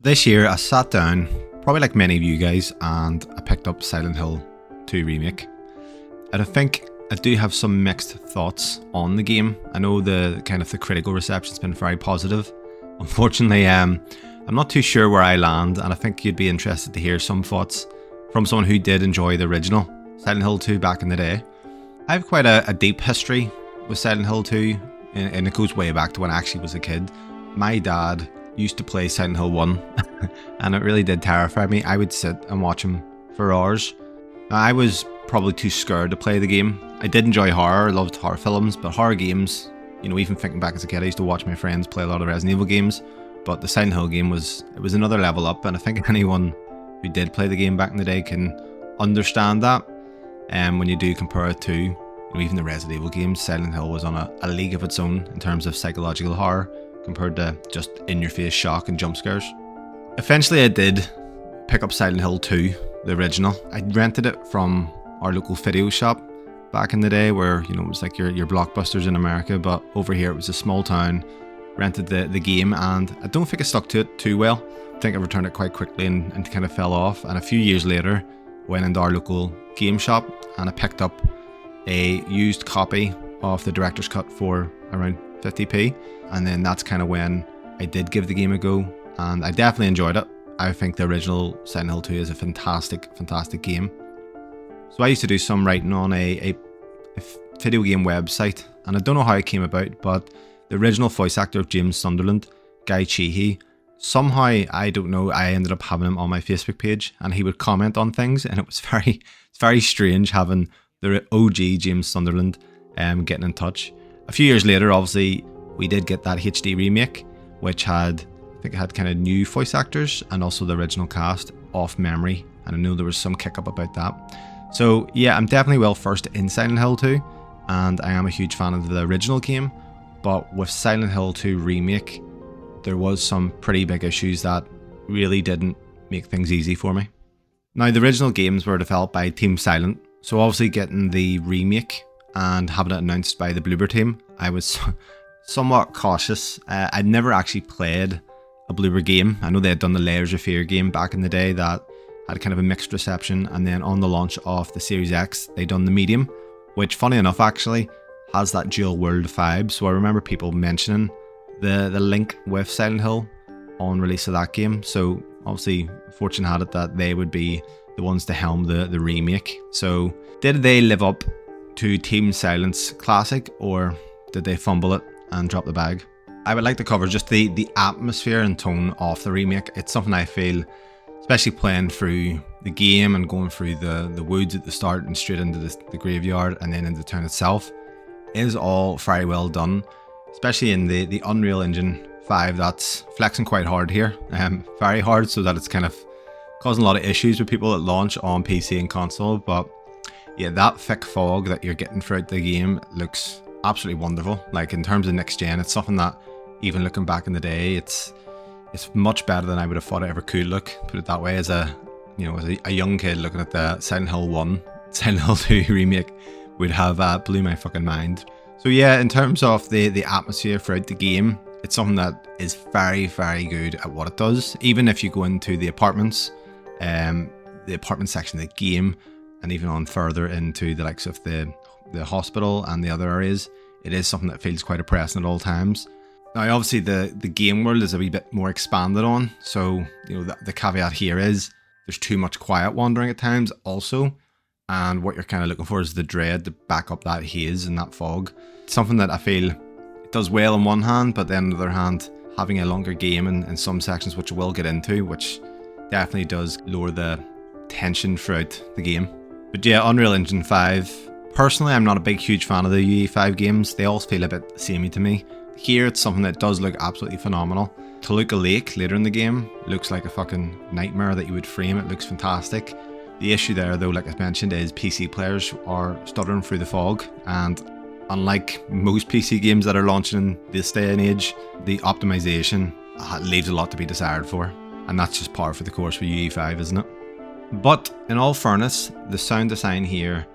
This year I sat down, probably like many of you guys, and I picked up Silent Hill 2 Remake. And I think I do have some mixed thoughts on the game. I know the critical reception's been very positive. Unfortunately, I'm not too sure where I land, and I think you'd be interested to hear some thoughts from someone who did enjoy the original Silent Hill 2 back in the day. I have quite a deep history with Silent Hill 2, and it goes way back to when I actually was a kid. My dad used to play Silent Hill 1 and it really did terrify me. I would sit and watch him for hours. Now, I was probably too scared to play the game. I did enjoy horror, I loved horror films, but horror games, you know, even thinking back as a kid, I used to watch my friends play a lot of Resident Evil games, but the Silent Hill game was another level up, and I think anyone who did play the game back in the day can understand that. And when you do compare it to, you know, even the Resident Evil games, Silent Hill was on a league of its own in terms of psychological horror, compared to just in-your-face shock and jump scares. Eventually I did pick up Silent Hill 2, the original. I rented it from our local video shop back in the day, where, you know, it was like your Blockbusters in America, but over here it was a small town. Rented the game, and I don't think I stuck to it too well. I think I returned it quite quickly and kind of fell off, and a few years later went into our local game shop and I picked up a used copy of the director's cut for around 50p, and then that's kind of when I did give the game a go, and I definitely enjoyed it. I think the original Silent Hill 2 is a fantastic game. So I used to do some writing on a video game website, and I don't know how it came about, but the original voice actor of James Sunderland, Guy Cihi, somehow, I don't know, I ended up having him on my Facebook page, and he would comment on things, and it was very strange having the OG James Sunderland getting in touch. A few years later, obviously, we did get that HD remake, which I think it had kind of new voice actors and also the original cast off memory, and I know there was some kick up about that. So yeah, I'm definitely well versed in Silent Hill 2, and I am a huge fan of the original game, but with Silent Hill 2 Remake, there was some pretty big issues that really didn't make things easy for me. Now, the original games were developed by Team Silent, so obviously getting the remake and having it announced by the Bloober Team, I was somewhat cautious. I'd never actually played a Bloober game. I know they had done the Layers of Fear game back in the day that had kind of a mixed reception, and then on the launch of the Series X, they done the Medium, which, funny enough, actually has that dual world vibe. So I remember people mentioning the link with Silent Hill on release of that game. So obviously, fortune had it that they would be the ones to helm the remake. So did they live up to Team Silent's classic, or did they fumble it and drop the bag? I would like to cover just the atmosphere and tone of the remake. It's something I feel, especially playing through the game and going through the woods at the start and straight into the graveyard and then into the town itself, is all very well done, especially in the Unreal Engine 5 that's flexing quite hard here, very hard, so that it's kind of causing a lot of issues with people at launch on PC and console. But yeah, that thick fog that you're getting throughout the game looks absolutely wonderful. Like, in terms of next gen, it's something that, even looking back in the day, it's much better than I would have thought it ever could look, put it that way, as a young kid looking at the Silent Hill 1, Silent Hill 2 remake would have blew my fucking mind. So yeah, in terms of the atmosphere throughout the game, it's something that is very good at what it does. Even if you go into the apartments, the apartment section of the game, and even on further into the likes of the hospital and the other areas, it is something that feels quite oppressing at all times. Now, obviously, the game world is a wee bit more expanded on, so, you know, the caveat here is there's too much quiet wandering at times also, and what you're kind of looking for is the dread to back up that haze and that fog. It's something that I feel it does well on one hand, but then on the other hand, having a longer game in some sections, which we'll get into, which definitely does lower the tension throughout the game. But yeah, Unreal Engine 5, personally, I'm not a huge fan of the UE5 games. They all feel a bit samey to me. Here, it's something that does look absolutely phenomenal. Toluca Lake later in the game looks like a fucking nightmare that you would frame. It looks fantastic. The issue there, though, like I mentioned, is PC players are stuttering through the fog, and unlike most PC games that are launching in this day and age, the optimization leaves a lot to be desired for, and that's just par for the course for UE5, isn't it? But in all fairness, the sound design here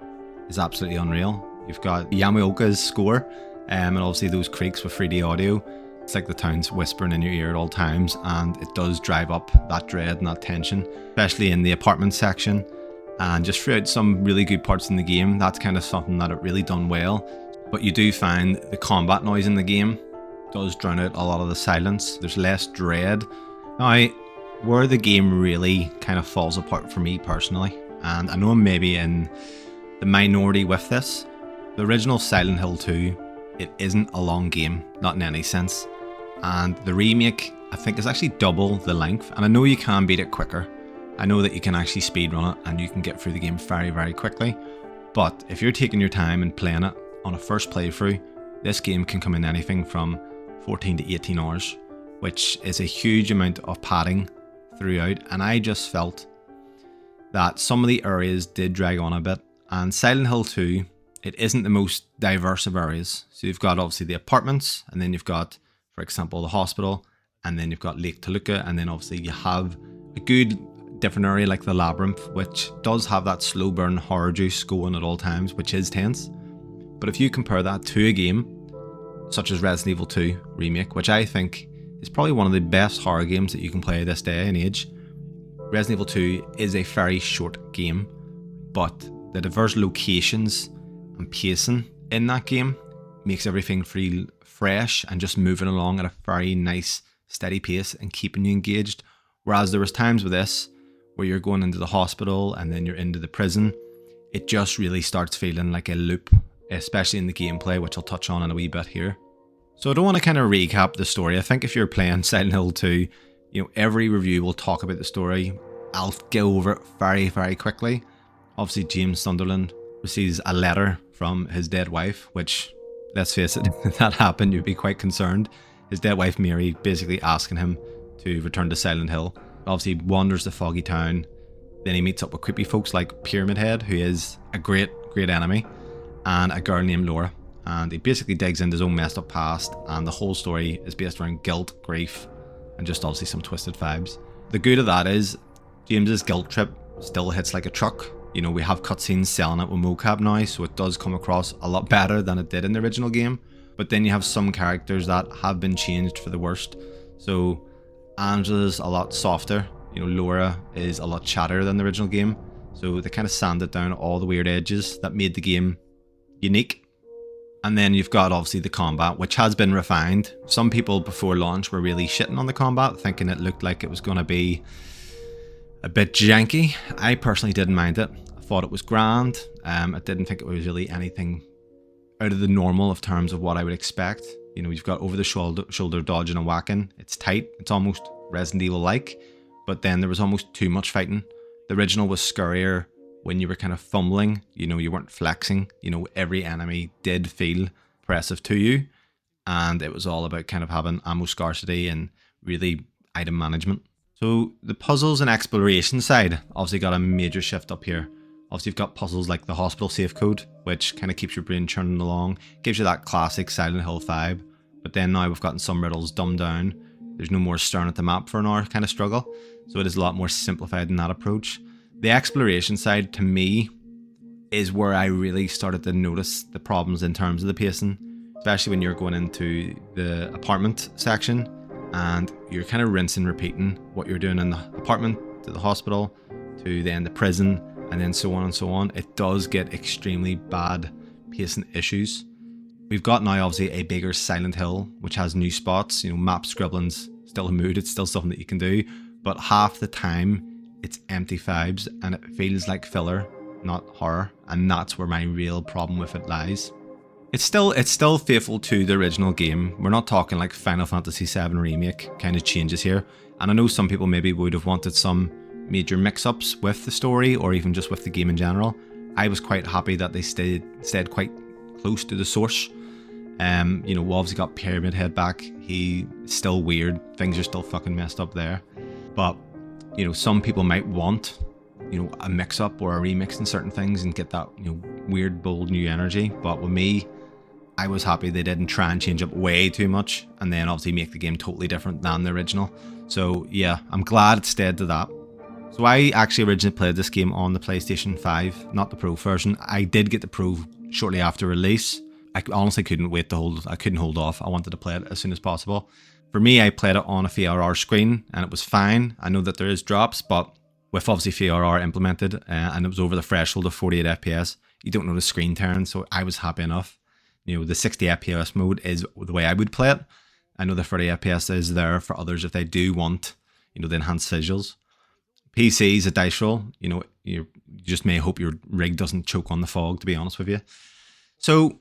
is absolutely unreal. You've got Yamaoka's score, and obviously those creaks with 3D audio. It's like the town's whispering in your ear at all times, and it does drive up that dread and that tension, especially in the apartment section. And just throughout some really good parts in the game, that's kind of something that it really done well. But you do find the combat noise in the game does drown out a lot of the silence. There's less dread. Now, where the game really kind of falls apart for me personally, and I know I'm maybe in the minority with this, the original Silent Hill 2, it isn't a long game, not in any sense. And the remake, I think, is actually double the length. And I know you can beat it quicker. I know that you can actually speedrun it and you can get through the game very, very quickly. But if you're taking your time and playing it on a first playthrough, this game can come in anything from 14 to 18 hours, which is a huge amount of padding throughout. And I just felt that some of the areas did drag on a bit. And Silent Hill 2, it isn't the most diverse of areas. So you've got obviously the apartments, and then you've got, for example, the hospital, and then you've got Lake Toluca, and then obviously you have a good different area like the Labyrinth, which does have that slow burn horror juice going at all times, which is tense. But if you compare that to a game such as Resident Evil 2 Remake, which I think is probably one of the best horror games that you can play this day and age, Resident Evil 2 is a very short game, but the diverse locations and pacing in that game makes everything feel fresh and just moving along at a very nice steady pace and keeping you engaged. Whereas there was times with this where you're going into the hospital and then you're into the prison, it just really starts feeling like a loop, especially in the gameplay, which I'll touch on in a wee bit here. So I don't want to kind of recap the story. I think if you're playing Silent Hill 2, you know, every review will talk about the story. I'll go over it very, very quickly. Obviously, James Sunderland receives a letter from his dead wife, which, let's face it, if that happened, you'd be quite concerned. His dead wife, Mary, basically asking him to return to Silent Hill. Obviously, he wanders the foggy town. Then he meets up with creepy folks like Pyramid Head, who is a great, great enemy, and a girl named Laura. And he basically digs into his own messed up past, and the whole story is based around guilt, grief, and just obviously some twisted vibes. The good of that is, James's guilt trip still hits like a truck. You know, we have cutscenes selling it with mocap now, so it does come across a lot better than it did in the original game. But then you have some characters that have been changed for the worst. So Angela's a lot softer. You know, Laura is a lot chattier than the original game. So they kind of sanded down all the weird edges that made the game unique. And then you've got obviously the combat, which has been refined. Some people before launch were really shitting on the combat, thinking it looked like it was going to be a bit janky. I personally didn't mind it. I thought it was grand. I didn't think it was really anything out of the normal of terms of what I would expect. You know, you've got over the shoulder dodging and whacking. It's tight. It's almost Resident Evil-like. But then there was almost too much fighting. The original was scarier when you were kind of fumbling. You know, you weren't flexing. You know, every enemy did feel oppressive to you. And it was all about kind of having ammo scarcity and really item management. So the puzzles and exploration side obviously got a major shift up here. Obviously you've got puzzles like the hospital safe code, which kind of keeps your brain churning along, gives you that classic Silent Hill vibe. But then now we've gotten some riddles dumbed down. There's no more staring at the map for an hour kind of struggle. So it is a lot more simplified in that approach. The exploration side, to me, is where I really started to notice the problems in terms of the pacing, especially when you're going into the apartment section and you're kind of rinsing and repeating what you're doing in the apartment to the hospital to then the prison and then so on and so on. It does get extremely bad pacing issues. We've got now obviously a bigger Silent Hill, which has new spots. You know, map scribbling's still a mood, it's still something that you can do, but half the time it's empty vibes and it feels like filler, not horror, and that's where my real problem with it lies. It's still faithful to the original game. We're not talking like Final Fantasy VII Remake kind of changes here, and I know some people maybe would have wanted some major mix-ups with the story or even just with the game in general. I was quite happy that they stayed quite close to the source. You know, we obviously got Pyramid Head back. He's still weird. Things are still fucking messed up there. But, you know, some people might want, you know, a mix-up or a remix in certain things and get that, you know, weird, bold new energy. But with me, I was happy they didn't try and change up way too much and then obviously make the game totally different than the original. So yeah, I'm glad it stayed to that. So I actually originally played this game on the PlayStation 5, not the Pro version. I did get the Pro shortly after release. I honestly couldn't wait to I couldn't hold off. I wanted to play it as soon as possible. For me, I played it on a VRR screen and it was fine. I know that there is drops, but with obviously VRR implemented and it was over the threshold of 48 FPS, you don't notice screen tearing, so I was happy enough. You know, the 60 FPS mode is the way I would play it. I know the 30 FPS is there for others if they do want, you know, the enhanced visuals. PC is a dice roll. You know, you just may hope your rig doesn't choke on the fog, to be honest with you. So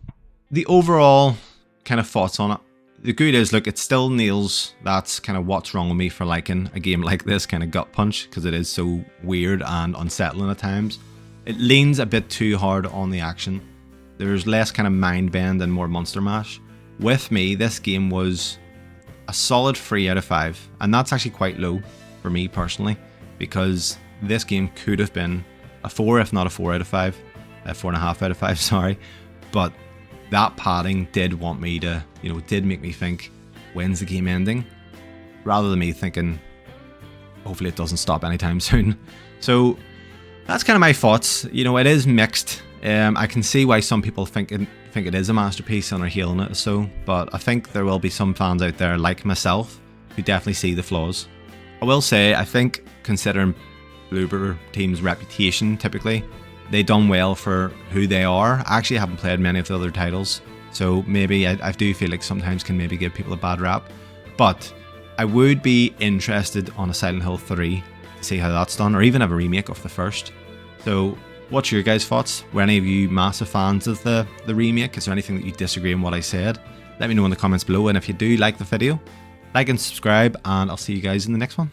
the overall kind of thoughts on it. The good is, look, it still nails that's kind of what's wrong with me for liking a game like this, kind of gut punch, because it is so weird and unsettling at times. It leans a bit too hard on the action. There's less kind of mind bend and more monster mash. With me, this game was a solid 3 out of 5, and that's actually quite low for me personally, because this game could have been a 4, if not a 4 out of 5, a 4.5 out of 5, sorry, but that padding did want me to, you know, did make me think, when's the game ending? Rather than me thinking, hopefully it doesn't stop anytime soon. So that's kind of my thoughts. You know, it is mixed. I can see why some people think it is a masterpiece and are hailing it so, but I think there will be some fans out there like myself who definitely see the flaws. I will say, I think considering Bloober Team's reputation, typically, they done well for who they are. I actually haven't played many of the other titles, so maybe I do feel like sometimes can maybe give people a bad rap. But I would be interested on a Silent Hill 3 to see how that's done, or even have a remake of the first. So what's your guys' thoughts? Were any of you massive fans of the remake? Is there anything that you disagree in what I said? Let me know in the comments below, and if you do like the video, like and subscribe, and I'll see you guys in the next one.